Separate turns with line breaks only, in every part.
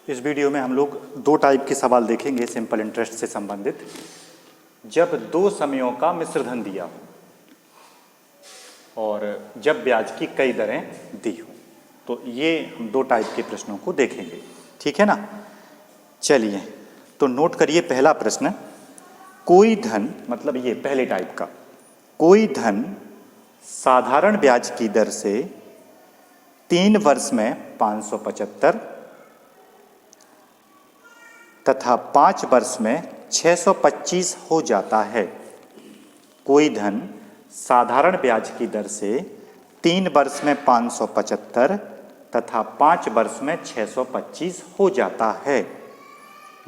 इस वीडियो में हम लोग दो टाइप के सवाल देखेंगे सिंपल इंटरेस्ट से संबंधित। जब दो समयों का मिश्र धन दिया हो और जब ब्याज की कई दरें दी हो, तो ये हम दो टाइप के प्रश्नों को देखेंगे, ठीक है ना। चलिए तो नोट करिए पहला प्रश्न, कोई धन, मतलब ये पहले टाइप का, कोई धन साधारण ब्याज की दर से 3 वर्ष में 575 तथा 5 वर्ष में 625 हो जाता है। कोई धन साधारण ब्याज की दर से 3 वर्ष में 575 तथा 5 वर्ष में 625 हो जाता है।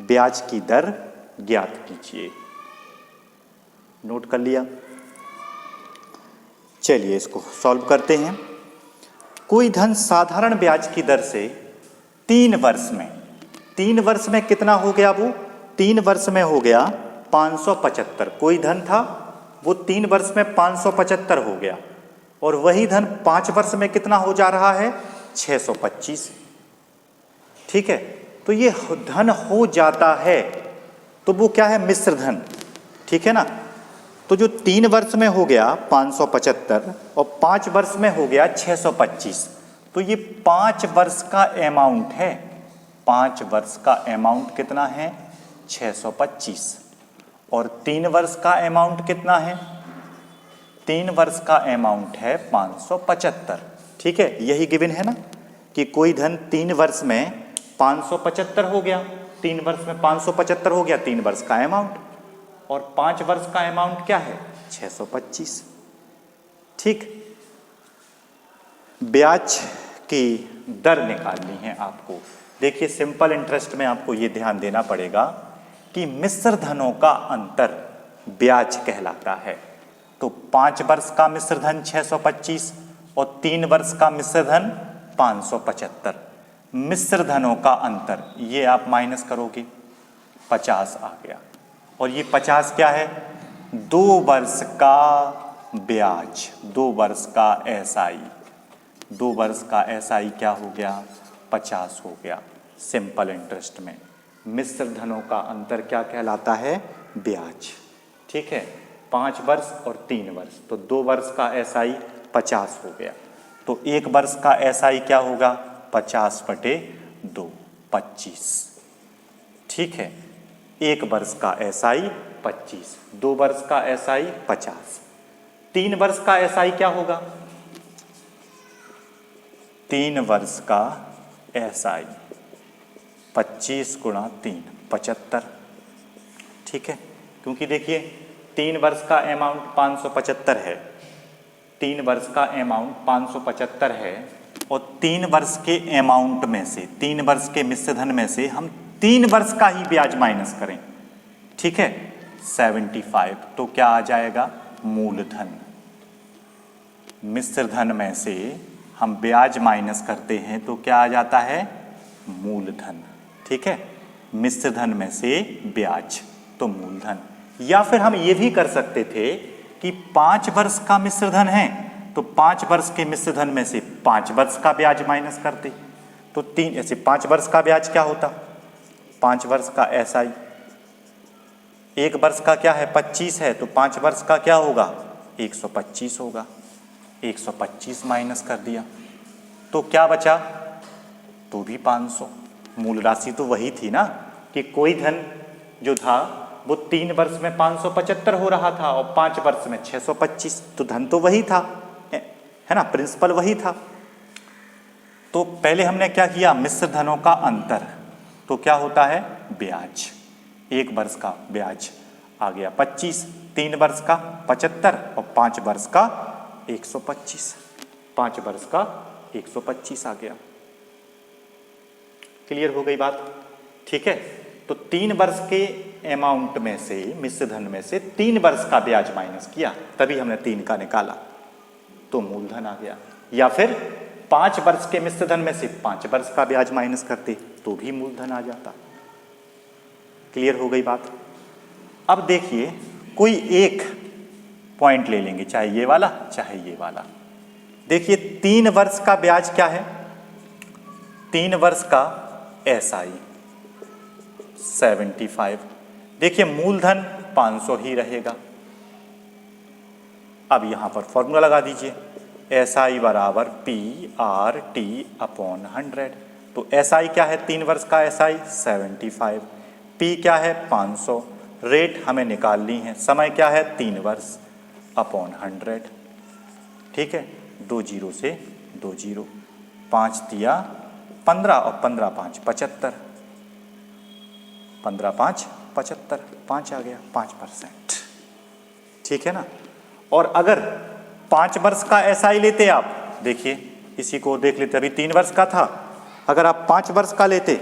ब्याज की दर ज्ञात कीजिए। नोट कर लिया। चलिए इसको सॉल्व करते हैं। कोई धन साधारण ब्याज की दर से 3 वर्ष में कितना हो गया? वो 3 वर्ष में हो गया 575। कोई धन था वो 3 वर्ष में 575 हो गया, और वही धन 5 वर्ष में कितना हो जा रहा है? 625। ठीक है, तो ये धन हो जाता है, तो वो क्या है? मिश्र धन, ठीक है ना। तो जो 3 वर्ष में हो गया 575 और 5 वर्ष में हो गया 625, तो ये 5 वर्ष का अमाउंट है। 5 वर्ष का अमाउंट कितना है? 625। और 3 वर्ष का अमाउंट कितना है? 3 वर्ष का अमाउंट है 575। ठीक है, यही गिवन है ना कि कोई धन 3 वर्ष में 575 हो गया, 3 वर्ष में 575 हो गया 3 वर्ष का अमाउंट, और 5 वर्ष का अमाउंट क्या है? 625। ठीक, ब्याज की दर निकालनी है आपको। देखिए सिंपल इंटरेस्ट में आपको ये ध्यान देना पड़ेगा कि मिश्र धनों का अंतर ब्याज कहलाता है। तो 5 वर्ष का मिश्र धन 625 और 3 वर्ष का मिश्र धन 575। मिश्र धनों का अंतर ये आप माइनस करोगे, 50 आ गया। और ये 50 क्या है? 2 वर्ष का ब्याज, 2 वर्ष का एसआई। 2 वर्ष का एसआई क्या हो गया? 50 हो गया। सिंपल इंटरेस्ट में मिश्र धनों का अंतर क्या कहलाता है? ब्याज। ठीक है, 5 वर्ष और 3 वर्ष, तो 2 वर्ष का एसआई 50 हो गया। तो 1 वर्ष का एसआई क्या होगा? 50/2, 25। ठीक है, 1 वर्ष का एसआई 25, 2 वर्ष का एसआई 50, 3 वर्ष का एसआई क्या होगा? 3 वर्ष का एसआई 25 × 3 75। ठीक है, क्योंकि देखिए 3 वर्ष का अमाउंट 575 है, 3 वर्ष का अमाउंट 575 है, और 3 वर्ष के अमाउंट में से, 3 वर्ष के मिश्र धन में से हम 3 वर्ष का ही ब्याज माइनस करें, ठीक है, 75, तो क्या आ जाएगा? मूलधन। मिश्र धन में से हम ब्याज माइनस करते हैं तो क्या आ जाता है? मूलधन। ठीक है, मिश्र धन में से ब्याज तो मूलधन। या फिर हम ये भी कर सकते थे कि 5 वर्ष का मिश्र धन है तो 5 वर्ष के मिश्र धन में से 5 वर्ष का ब्याज माइनस करते, तो 3 ऐसे 5 वर्ष का ब्याज क्या होता? 5 वर्ष का एसआई। 1 वर्ष का क्या है? 25 है, तो 5 वर्ष का क्या होगा? 125 होगा। 125 माइनस कर दिया तो क्या बचा? तो भी 500। मूल राशि तो वही थी ना कि कोई धन जो था वो 3 वर्ष में 575 हो रहा था और 5 वर्ष में 625, तो धन तो वही था, है ना, प्रिंसिपल वही था। तो पहले हमने क्या किया? मिश्र धनों का अंतर, तो क्या होता है? ब्याज। 1 वर्ष का ब्याज आ गया 25, 3 वर्ष का 75 और 5 वर्ष का 125, 5 वर्ष का 125 आ गया। क्लियर हो गई बात? ठीक है, तो 3 वर्ष के अमाउंट में से, मिश्र धन में से 3 वर्ष का ब्याज माइनस किया, तभी हमने 3 का निकाला, तो मूलधन आ गया। या फिर 5 वर्ष के मिश्र धन में से 5 वर्ष का ब्याज माइनस करते तो भी मूलधन आ जाता। क्लियर हो गई बात? अब देखिए कोई एक पॉइंट ले लेंगे, चाहे ये वाला चाहे ये वाला। देखिए 3 वर्ष का ब्याज क्या है? 3 वर्ष का एसआई 75। देखिए मूलधन 500 ही रहेगा। अब यहां पर फॉर्मूला लगा दीजिए, SI बराबर PRT अपॉन 100। तो SI क्या है, 3 वर्ष का SI 75, P क्या है 500, रेट हमें निकालनी है, समय क्या है 3 वर्ष अपॉन 100। ठीक है, 2 जीरो से 2 जीरो, 5 दिया 15 और 15 5 75, 15 5 75, 5 आ गया 5%। ठीक है ना। और अगर 5 वर्ष का SI लेते आप, देखिए इसी को देख लेते, अभी 3 वर्ष का था, अगर आप 5 वर्ष का लेते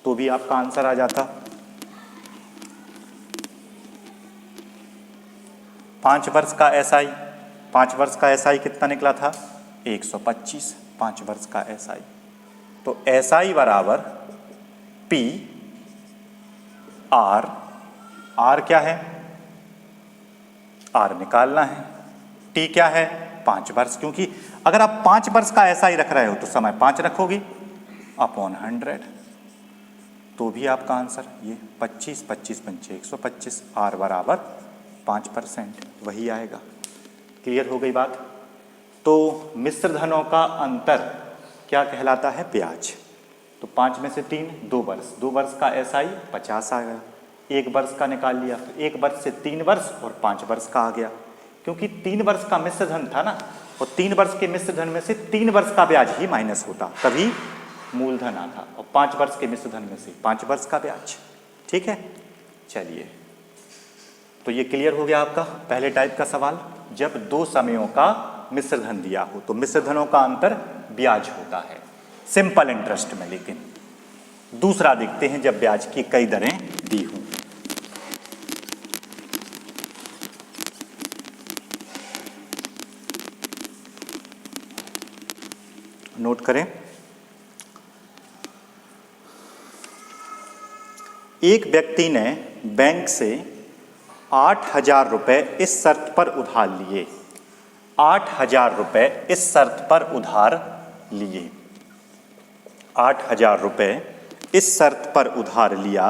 तो भी आपका आंसर आ जाता। 5 वर्ष का SI, 5 वर्ष का SI कितना निकला था 125, 5 वर्ष का SI। तो SI बराबर P R क्या है, R निकालना है, T क्या है 5 वर्ष, क्योंकि अगर आप 5 वर्ष का SI रख रहे हो तो समय 5 रखोगे अपॉन 100, तो भी आपका आंसर ये 25 25 पंचे 125, R बराबर 5%, वही आएगा। क्लियर हो गई बात। तो मिश्र धनों का अंतर क्या कहलाता है, ब्याज। तो 5 में से 3 2 वर्ष, 2 वर्ष का SI 50 आ गया, 1 वर्ष का निकाल लिया, तो 1 वर्ष से 3 वर्ष और 5 वर्ष का आ गया, क्योंकि 3 वर्ष का मिश्र धन था ना, और 3 वर्ष के मिश्र धन में से 3 वर्ष का ब्याज ही माइनस होता, तभी मूलधन आता, और 5 वर्ष के मिश्र धन में से 5 वर्ष का ब्याज। ठीक है, चलिए, तो ये क्लियर हो गया आपका पहले टाइप का सवाल। जब 2 समयों का मिश्र धन दिया हो तो मिश्र धनों का अंतर ब्याज होता है, सिंपल इंटरेस्ट में। लेकिन दूसरा देखते हैं जब ब्याज की कई दरें दी हों। नोट करें, एक व्यक्ति ने बैंक से 8,000 रुपए इस शर्त पर उधार लिए, 8,000 रुपए इस शर्त पर उधार लिए, 8,000 रुपए इस शर्त पर उधार लिया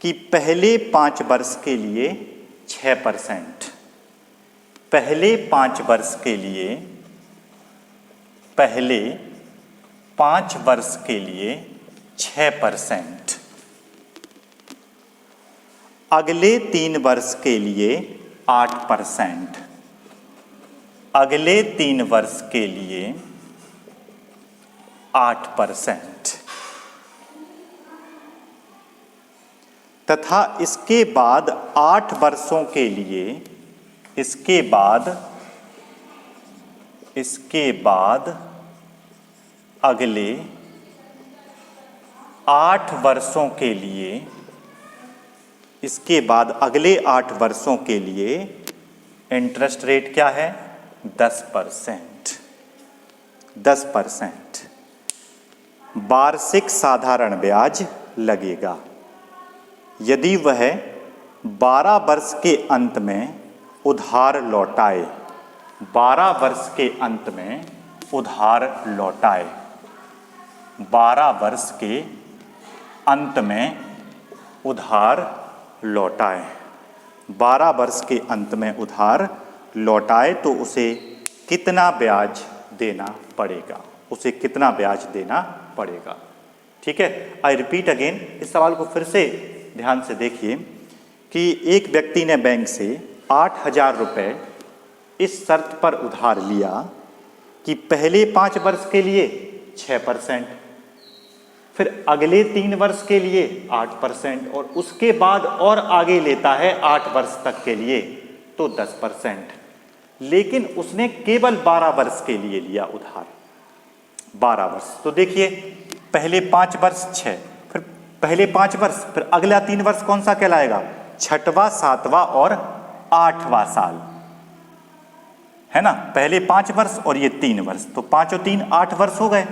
कि पहले 5 वर्ष के लिए 6%, पहले 5 वर्ष के लिए, पहले 5 वर्ष के लिए 6%, अगले 3 वर्ष के लिए 8%, अगले 3 वर्ष के लिए 8%, तथा इसके बाद 8 वर्षों के लिए, इसके बाद अगले 8 वर्षों के लिए, इसके बाद अगले 8 वर्षों के लिए इंटरेस्ट रेट क्या है 10%, 10% वार्षिक साधारण ब्याज लगेगा यदि वह 12 वर्ष के अंत में उधार लौटाए, 12 वर्ष के अंत में उधार लौटाए, 12 वर्ष के अंत में उधार लौटाए, 12 वर्ष के अंत में उधार लौटाए, तो उसे कितना ब्याज देना पड़ेगा, उसे कितना ब्याज देना पड़ेगा। ठीक है, आई रिपीट अगेन, इस सवाल को फिर से ध्यान से देखिए कि एक व्यक्ति ने बैंक से 8,000 रुपए इस शर्त पर उधार लिया कि पहले 5 वर्ष के लिए 6%, फिर अगले 3 वर्ष के लिए 8%, और उसके बाद और आगे लेता है 8 वर्ष तक के लिए तो 10%, लेकिन उसने केवल 12 वर्ष के लिए लिया उधार, 12 वर्ष। तो देखिए पहले 5 वर्ष 6, फिर पहले 5 वर्ष, फिर अगला 3 वर्ष कौन सा कहलाएगा, 6वां 7वां और 8वां साल, है ना। पहले 5 वर्ष और ये 3 वर्ष, तो 5 और 3 8 वर्ष हो गए।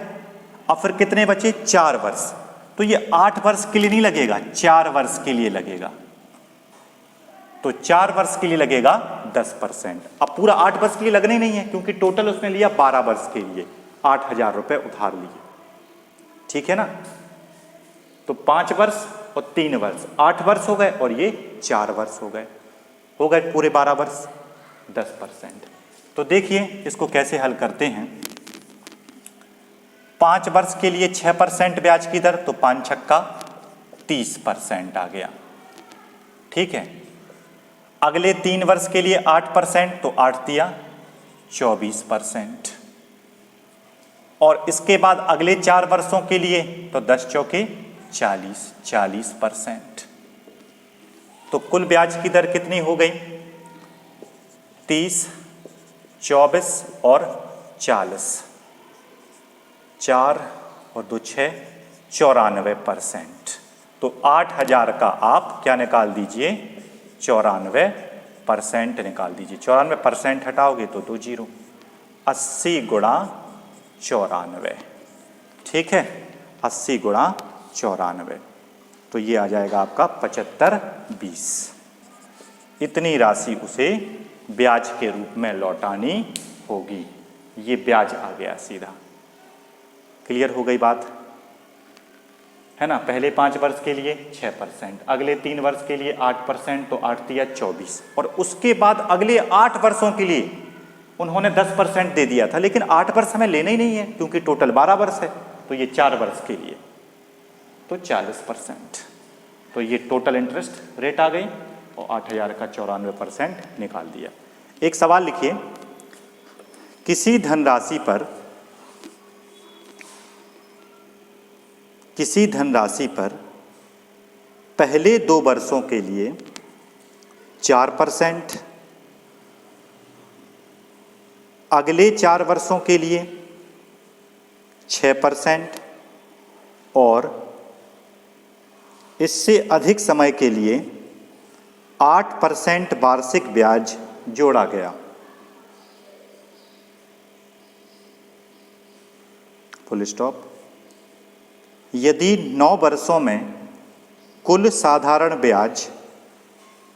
अब फिर कितने बचे, 4 वर्ष, तो ये 8 वर्ष के लिए नहीं लगेगा, 4 वर्ष के लिए लगेगा, तो 4 वर्ष के लिए लगेगा 10%। अब पूरा 8 वर्ष के लिए लगना ही नहीं है, क्योंकि टोटल उसने लिया 12 वर्ष के लिए, 8,000 रुपए उधार लिए। ठीक है ना। तो 5 वर्ष और 3 वर्ष, 8 वर्ष हो गए और ये 4 वर्ष हो गए पूरे 12 वर्ष, 10%। तो देखिए इसको कैसे हल करते हैं। 5 वर्ष के लिए 6% ब्याज की दर, तो 5 छक्का 30% आ गया, ठीक है। अगले 3 वर्ष के लिए 8%, तो 8 दिया 24%। और इसके बाद अगले 4 वर्षों के लिए तो 10 चौके 40% तो कुल ब्याज की दर कितनी हो गई? 30, 24 और 40, 4 और 2 6, 94%। तो 8,000 का आप क्या निकाल दीजिए? 94% निकाल दीजिए। 94% हटाओगे तो 2 जीरो, 80 गुणा 94, ठीक है, 80 गुणा 94, तो ये आ जाएगा आपका 75-20। इतनी राशि उसे ब्याज के रूप में लौटानी होगी। ये ब्याज आ गया सीधा। क्लियर हो गई बात है ना? पहले 5 वर्ष के लिए 6%, अगले 3 वर्ष के लिए 8%, तो 8 दिया 24, और उसके बाद अगले 8 वर्षों के लिए उन्होंने 10% दे दिया था, लेकिन 8 वर्ष हमें लेना ही नहीं है क्योंकि टोटल 12 वर्ष है, तो ये 4 वर्ष के लिए तो 40%। तो ये टोटल इंटरेस्ट रेट आ गई और 8,000 का 94% निकाल दिया। एक सवाल लिखिए, किसी धनराशि पर पहले 2 वर्षों के लिए 4%, अगले 4 वर्षों के लिए 6% और इससे अधिक समय के लिए 8% वार्षिक ब्याज जोड़ा गया। Full stop. यदि 9 वर्षों में कुल साधारण ब्याज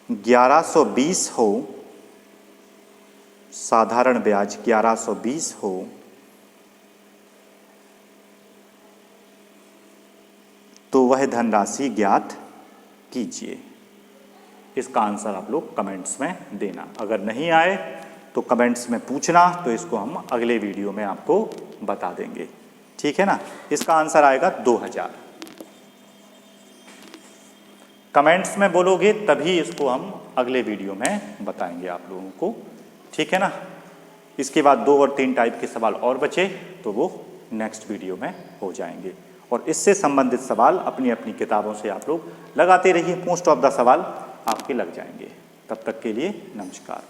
1120 हो, साधारण ब्याज 1120 हो, तो वह धनराशि ज्ञात कीजिए। इसका आंसर आप लोग कमेंट्स में देना। अगर नहीं आए तो कमेंट्स में पूछना, तो इसको हम अगले वीडियो में आपको बता देंगे, ठीक है ना? इसका आंसर आएगा 2000। कमेंट्स में बोलोगे तभी इसको हम अगले वीडियो में बताएंगे आप लोगों को, ठीक है ना? इसके बाद 2 और 3 टाइप के सवाल और बचे, तो वो नेक्स्ट वीडियो में हो जाएंगे। और इससे संबंधित सवाल अपनी अपनी किताबों से आप लोग लगाते रहिए, मोस्ट ऑफ द सवाल आपके लग जाएंगे। तब तक के लिए नमस्कार।